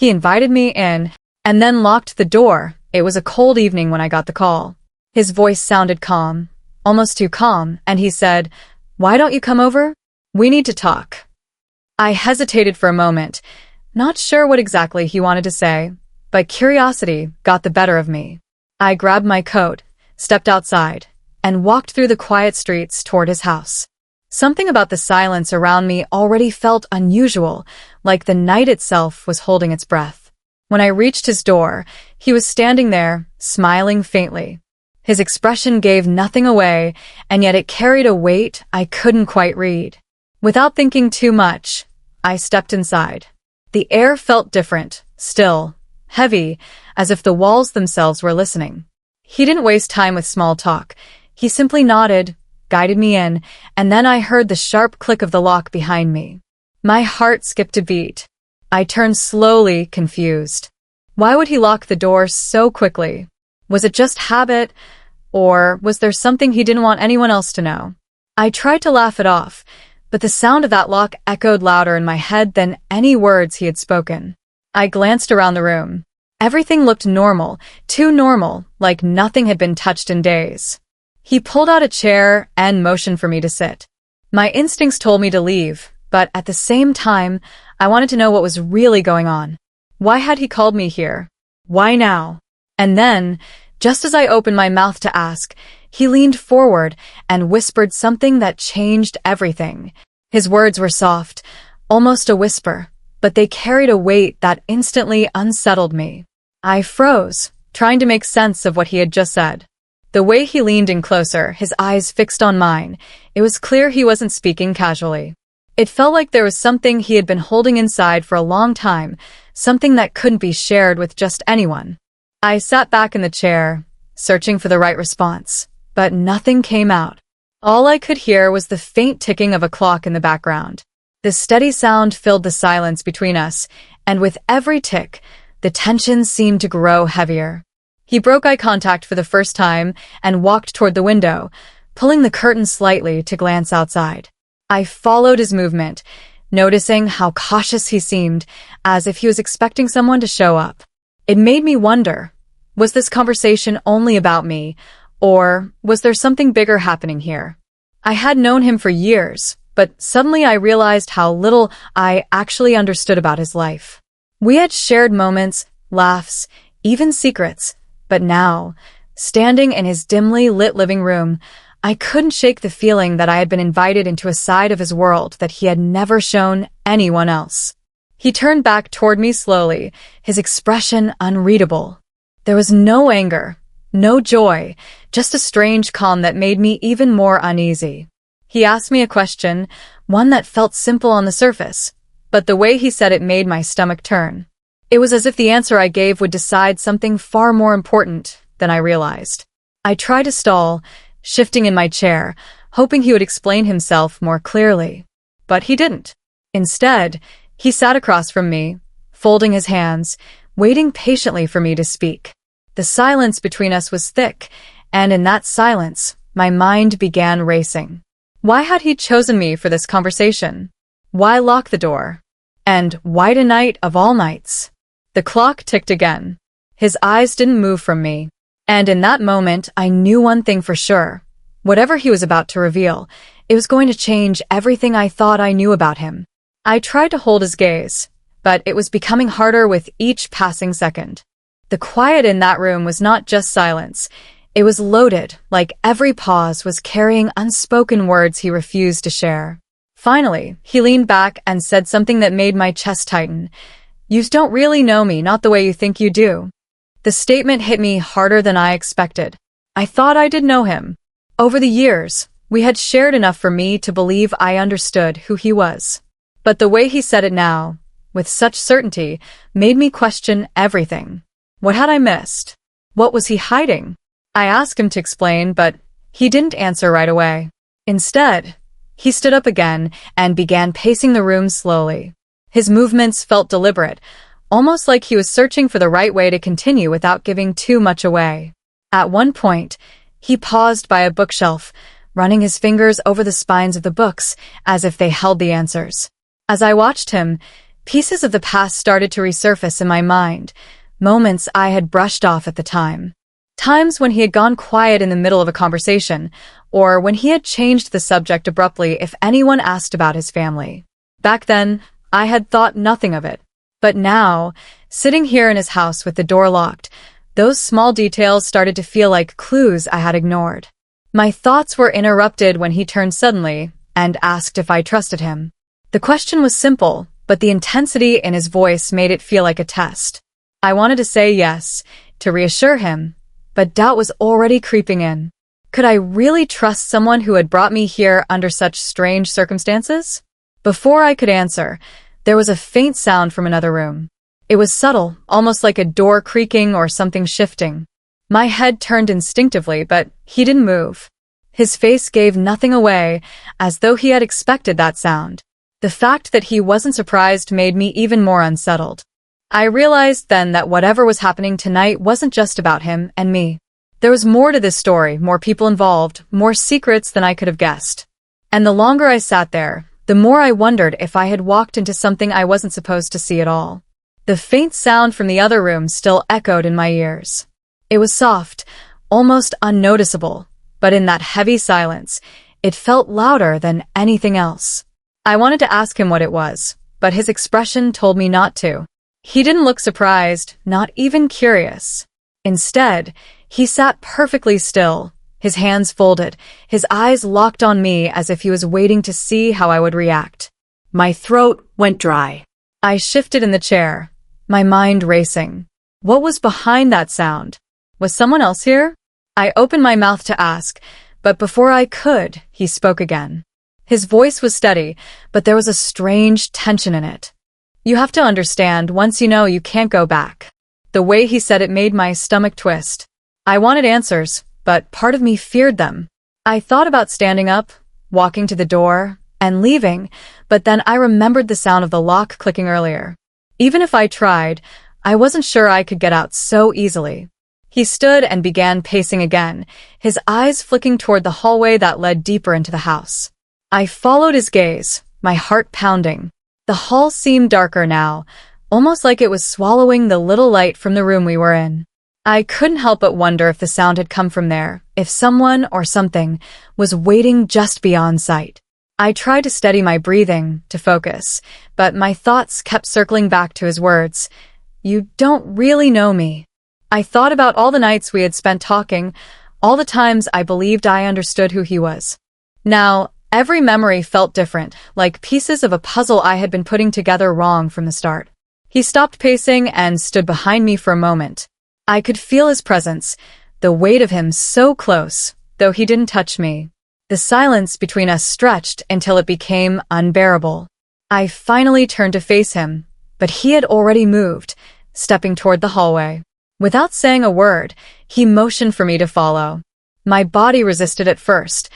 He invited me in, and then locked the door. It was a cold evening when I got the call. His voice sounded calm, almost too calm, and he said, "Why don't you come over? We need to talk." I hesitated for a moment, not sure what exactly he wanted to say, but curiosity got the better of me. I grabbed my coat, stepped outside, and walked through the quiet streets toward his house. Something about the silence around me already felt unusual, like the night itself was holding its breath. When I reached his door, he was standing there, smiling faintly. His expression gave nothing away, and yet it carried a weight I couldn't quite read. Without thinking too much, I stepped inside. The air felt different, still, heavy, as if the walls themselves were listening. He didn't waste time with small talk. He simply nodded, guided me in, and then I heard the sharp click of the lock behind me. My heart skipped a beat. I turned slowly, confused. Why would he lock the door so quickly? Was it just habit, or was there something he didn't want anyone else to know? I tried to laugh it off, but the sound of that lock echoed louder in my head than any words he had spoken. I glanced around the room. Everything looked normal, too normal, like nothing had been touched in days. He pulled out a chair and motioned for me to sit. My instincts told me to leave, but at the same time, I wanted to know what was really going on. Why had he called me here? Why now? And then, just as I opened my mouth to ask, he leaned forward and whispered something that changed everything. His words were soft, almost a whisper, but they carried a weight that instantly unsettled me. I froze, trying to make sense of what he had just said. The way he leaned in closer, his eyes fixed on mine, it was clear he wasn't speaking casually. It felt like there was something he had been holding inside for a long time, something that couldn't be shared with just anyone. I sat back in the chair, searching for the right response, but nothing came out. All I could hear was the faint ticking of a clock in the background. The steady sound filled the silence between us, and with every tick, the tension seemed to grow heavier. He broke eye contact for the first time and walked toward the window, pulling the curtain slightly to glance outside. I followed his movement, noticing how cautious he seemed, as if he was expecting someone to show up. It made me wonder, was this conversation only about me, or was there something bigger happening here? I had known him for years, but suddenly I realized how little I actually understood about his life. We had shared moments, laughs, even secrets, but now, standing in his dimly lit living room, I couldn't shake the feeling that I had been invited into a side of his world that he had never shown anyone else. He turned back toward me slowly, his expression unreadable. There was no anger, no joy, just a strange calm that made me even more uneasy. He asked me a question, one that felt simple on the surface, but the way he said it made my stomach turn. It was as if the answer I gave would decide something far more important than I realized. I tried to stall, shifting in my chair, hoping he would explain himself more clearly. But he didn't. Instead, he sat across from me, folding his hands, waiting patiently for me to speak. The silence between us was thick, and in that silence, my mind began racing. Why had he chosen me for this conversation? Why lock the door? And why tonight of all nights? The clock ticked again. His eyes didn't move from me. And in that moment, I knew one thing for sure. Whatever he was about to reveal, it was going to change everything I thought I knew about him. I tried to hold his gaze, but it was becoming harder with each passing second. The quiet in that room was not just silence. It was loaded, like every pause was carrying unspoken words he refused to share. Finally, he leaned back and said something that made my chest tighten. "You don't really know me, not the way you think you do." The statement hit me harder than I expected. I thought I did know him. Over the years, we had shared enough for me to believe I understood who he was. But the way he said it now, with such certainty, made me question everything. What had I missed? What was he hiding? I asked him to explain, but he didn't answer right away. Instead, he stood up again and began pacing the room slowly. His movements felt deliberate, almost like he was searching for the right way to continue without giving too much away. At one point, he paused by a bookshelf, running his fingers over the spines of the books as if they held the answers. As I watched him, Pieces of the past started to resurface in my mind, moments I had brushed off at the time. Times when he had gone quiet in the middle of a conversation, or when he had changed the subject abruptly if anyone asked about his family. Back then, I had thought nothing of it. But now, sitting here in his house with the door locked, those small details started to feel like clues I had ignored. My thoughts were interrupted when he turned suddenly and asked if I trusted him. The question was simple, but the intensity in his voice made it feel like a test. I wanted to say yes, to reassure him, but doubt was already creeping in. Could I really trust someone who had brought me here under such strange circumstances? Before I could answer, there was a faint sound from another room. It was subtle, almost like a door creaking or something shifting. My head turned instinctively, but he didn't move. His face gave nothing away, as though he had expected that sound. The fact that he wasn't surprised made me even more unsettled. I realized then that whatever was happening tonight wasn't just about him and me. There was more to this story, more people involved, more secrets than I could have guessed. And the longer I sat there, the more I wondered if I had walked into something I wasn't supposed to see at all. The faint sound from the other room still echoed in my ears. It was soft, almost unnoticeable, but in that heavy silence, it felt louder than anything else. I wanted to ask him what it was, but his expression told me not to. He didn't look surprised, not even curious. Instead, he sat perfectly still, his hands folded, his eyes locked on me as if he was waiting to see how I would react. My throat went dry. I shifted in the chair, my mind racing. What was behind that sound? Was someone else here? I opened my mouth to ask, but before I could, he spoke again. His voice was steady, but there was a strange tension in it. You have to understand, once you know, you can't go back. The way he said it made my stomach twist. I wanted answers, but part of me feared them. I thought about standing up, walking to the door, and leaving, but then I remembered the sound of the lock clicking earlier. Even if I tried, I wasn't sure I could get out so easily. He stood and began pacing again, his eyes flicking toward the hallway that led deeper into the house. I followed his gaze, my heart pounding. The hall seemed darker now, almost like it was swallowing the little light from the room we were in. I couldn't help but wonder if the sound had come from there, if someone or something was waiting just beyond sight. I tried to steady my breathing, to focus, but my thoughts kept circling back to his words. You don't really know me. I thought about all the nights we had spent talking, all the times I believed I understood who he was. Now, every memory felt different, like pieces of a puzzle I had been putting together wrong from the start. He stopped pacing and stood behind me for a moment. I could feel his presence, the weight of him so close, though he didn't touch me. The silence between us stretched until it became unbearable. I finally turned to face him, but he had already moved, stepping toward the hallway. Without saying a word, he motioned for me to follow. My body resisted at first,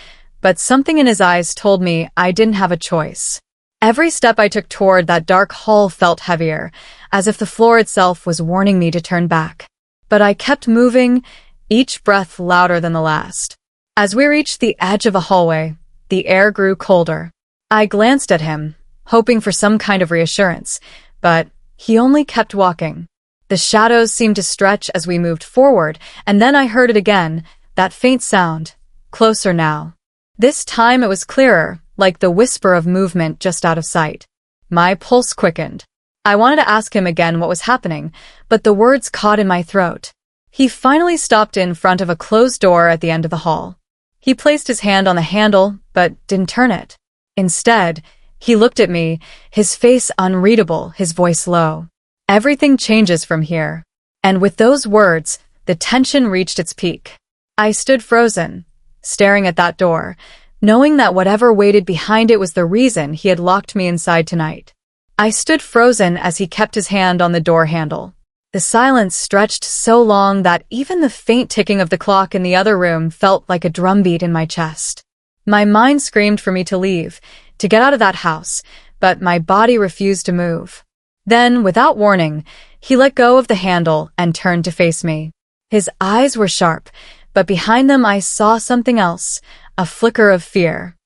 but something in his eyes told me I didn't have a choice. Every step I took toward that dark hall felt heavier, as if the floor itself was warning me to turn back. But I kept moving, each breath louder than the last. As we reached the edge of a hallway, the air grew colder. I glanced at him, hoping for some kind of reassurance, but he only kept walking. The shadows seemed to stretch as we moved forward, and then I heard it again, that faint sound, closer now. This time it was clearer, like the whisper of movement just out of sight. My pulse quickened. I wanted to ask him again what was happening, but the words caught in my throat. He finally stopped in front of a closed door at the end of the hall. He placed his hand on the handle, but didn't turn it. Instead, he looked at me, his face unreadable, his voice low. Everything changes from here. And with those words, the tension reached its peak. I stood frozen, staring at that door, knowing that whatever waited behind it was the reason he had locked me inside tonight. I stood frozen as he kept his hand on the door handle. The silence stretched so long that even the faint ticking of the clock in the other room felt like a drumbeat in my chest. My mind screamed for me to leave, to get out of that house, but my body refused to move. Then, without warning, he let go of the handle and turned to face me. His eyes were sharp, but behind them I saw something else, a flicker of fear.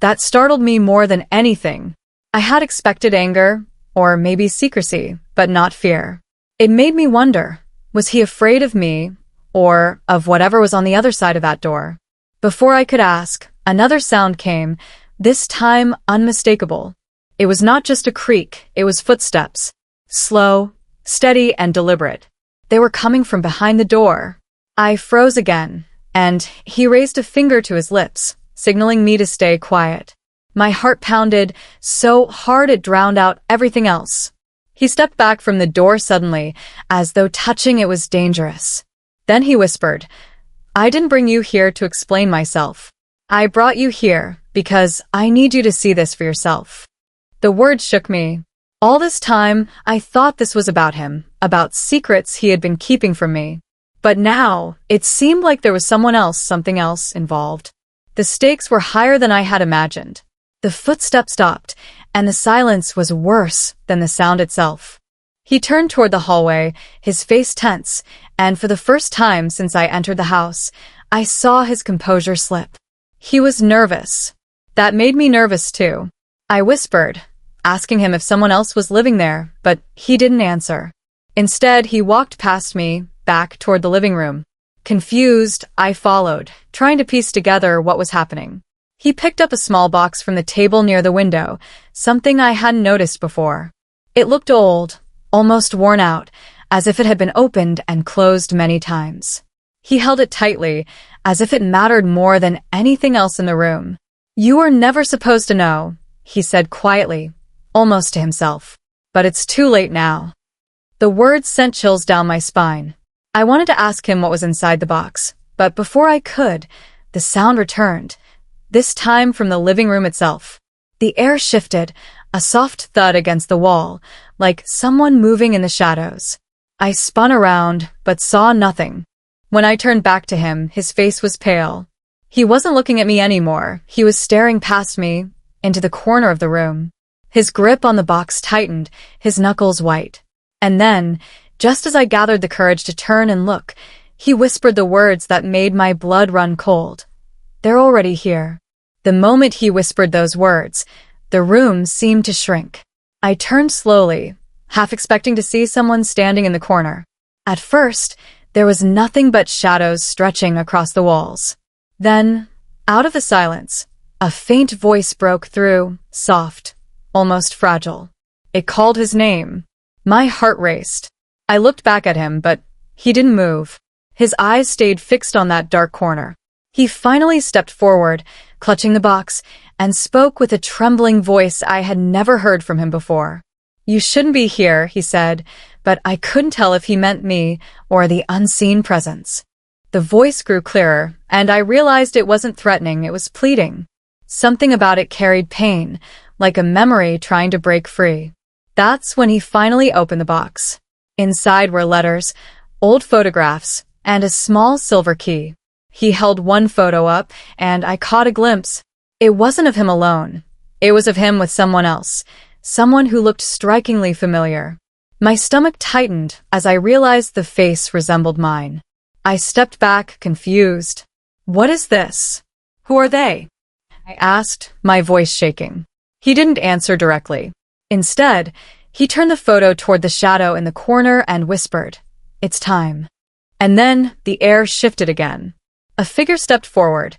That startled me more than anything. I had expected anger, or maybe secrecy, but not fear. It made me wonder, was he afraid of me, or of whatever was on the other side of that door? Before I could ask, another sound came, this time unmistakable. It was not just a creak, it was footsteps. Slow, steady, and deliberate. They were coming from behind the door. I froze again, and he raised a finger to his lips, signaling me to stay quiet. My heart pounded so hard it drowned out everything else. He stepped back from the door suddenly, as though touching it was dangerous. Then he whispered, "I didn't bring you here to explain myself. I brought you here because I need you to see this for yourself." The words shook me. All this time, I thought this was about him, about secrets he had been keeping from me. But now, it seemed like there was something else involved. The stakes were higher than I had imagined. The footsteps stopped, and the silence was worse than the sound itself. He turned toward the hallway, his face tense, and for the first time since I entered the house, I saw his composure slip. He was nervous. That made me nervous too. I whispered, asking him if someone else was living there, but he didn't answer. Instead, he walked past me, back toward the living room. Confused, I followed, trying to piece together what was happening. He picked up a small box from the table near the window, something I hadn't noticed before. It looked old, almost worn out, as if it had been opened and closed many times. He held it tightly, as if it mattered more than anything else in the room. "You were never supposed to know," he said quietly, almost to himself. "But it's too late now." The words sent chills down my spine. I wanted to ask him what was inside the box, but before I could, the sound returned, this time from the living room itself. The air shifted, a soft thud against the wall, like someone moving in the shadows. I spun around, but saw nothing. When I turned back to him, his face was pale. He wasn't looking at me anymore. He was staring past me, into the corner of the room. His grip on the box tightened, his knuckles white. And then, just as I gathered the courage to turn and look, he whispered the words that made my blood run cold. "They're already here." The moment he whispered those words, the room seemed to shrink. I turned slowly, half expecting to see someone standing in the corner. At first, there was nothing but shadows stretching across the walls. Then, out of the silence, a faint voice broke through, soft, almost fragile. It called his name. My heart raced. I looked back at him, but he didn't move. His eyes stayed fixed on that dark corner. He finally stepped forward, clutching the box, and spoke with a trembling voice I had never heard from him before. "You shouldn't be here," he said, but I couldn't tell if he meant me or the unseen presence. The voice grew clearer, and I realized it wasn't threatening, it was pleading. Something about it carried pain, like a memory trying to break free. That's when he finally opened the box. Inside were letters, old photographs, and a small silver key. He held one photo up, and I caught a glimpse. It wasn't of him alone. It was of him with someone else, someone who looked strikingly familiar. My stomach tightened as I realized the face resembled mine. I stepped back, confused. "What is this? Who are they?" I asked, my voice shaking. He didn't answer directly. Instead, he turned the photo toward the shadow in the corner and whispered, "It's time." And then the air shifted again. A figure stepped forward,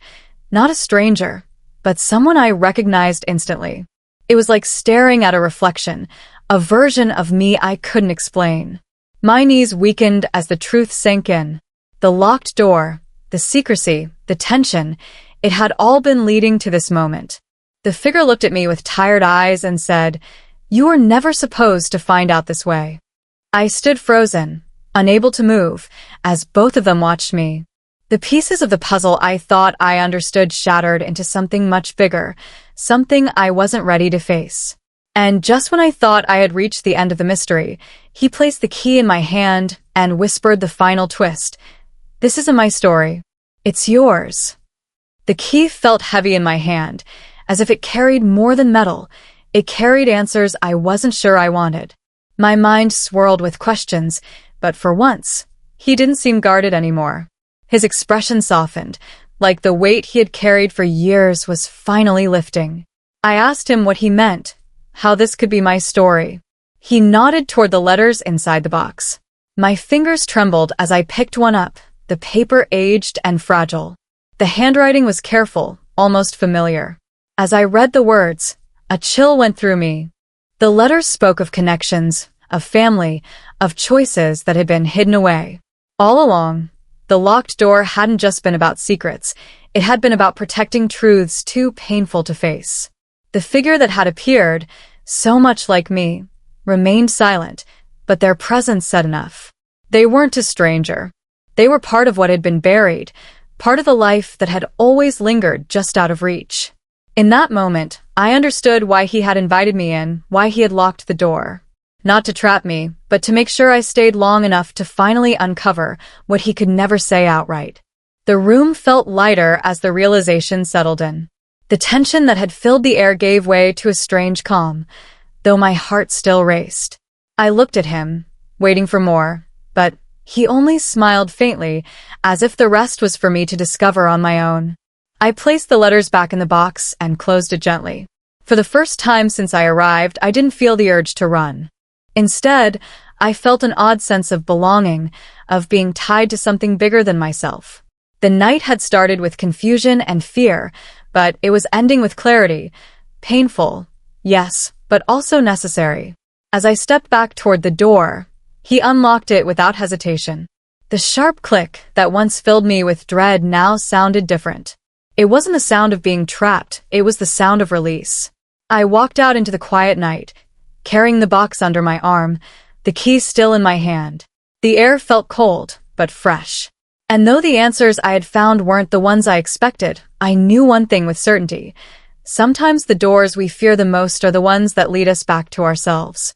not a stranger, but someone I recognized instantly. It was like staring at a reflection, a version of me I couldn't explain. My knees weakened as the truth sank in. The locked door, the secrecy, the tension, it had all been leading to this moment. The figure looked at me with tired eyes and said, "You were never supposed to find out this way." I stood frozen, unable to move, as both of them watched me. The pieces of the puzzle I thought I understood shattered into something much bigger, something I wasn't ready to face. And just when I thought I had reached the end of the mystery, he placed the key in my hand and whispered the final twist. "This isn't my story. It's yours." The key felt heavy in my hand, as if it carried more than metal. It carried answers I wasn't sure I wanted. My mind swirled with questions, but for once, he didn't seem guarded anymore. His expression softened, like the weight he had carried for years was finally lifting. I asked him what he meant, how this could be my story. He nodded toward the letters inside the box. My fingers trembled as I picked one up, the paper aged and fragile. The handwriting was careful, almost familiar. As I read the words, a chill went through me. The letters spoke of connections, of family, of choices that had been hidden away. All along, the locked door hadn't just been about secrets, it had been about protecting truths too painful to face. The figure that had appeared, so much like me, remained silent, but their presence said enough. They weren't a stranger. They were part of what had been buried, part of the life that had always lingered just out of reach. In that moment, I understood why he had invited me in, why he had locked the door. Not to trap me, but to make sure I stayed long enough to finally uncover what he could never say outright. The room felt lighter as the realization settled in. The tension that had filled the air gave way to a strange calm, though my heart still raced. I looked at him, waiting for more, but he only smiled faintly, as if the rest was for me to discover on my own. I placed the letters back in the box and closed it gently. For the first time since I arrived, I didn't feel the urge to run. Instead, I felt an odd sense of belonging, of being tied to something bigger than myself. The night had started with confusion and fear, but it was ending with clarity. Painful, yes, but also necessary. As I stepped back toward the door, he unlocked it without hesitation. The sharp click that once filled me with dread now sounded different. It wasn't the sound of being trapped, it was the sound of release. I walked out into the quiet night, carrying the box under my arm, the key still in my hand. The air felt cold, but fresh. And though the answers I had found weren't the ones I expected, I knew one thing with certainty. Sometimes the doors we fear the most are the ones that lead us back to ourselves.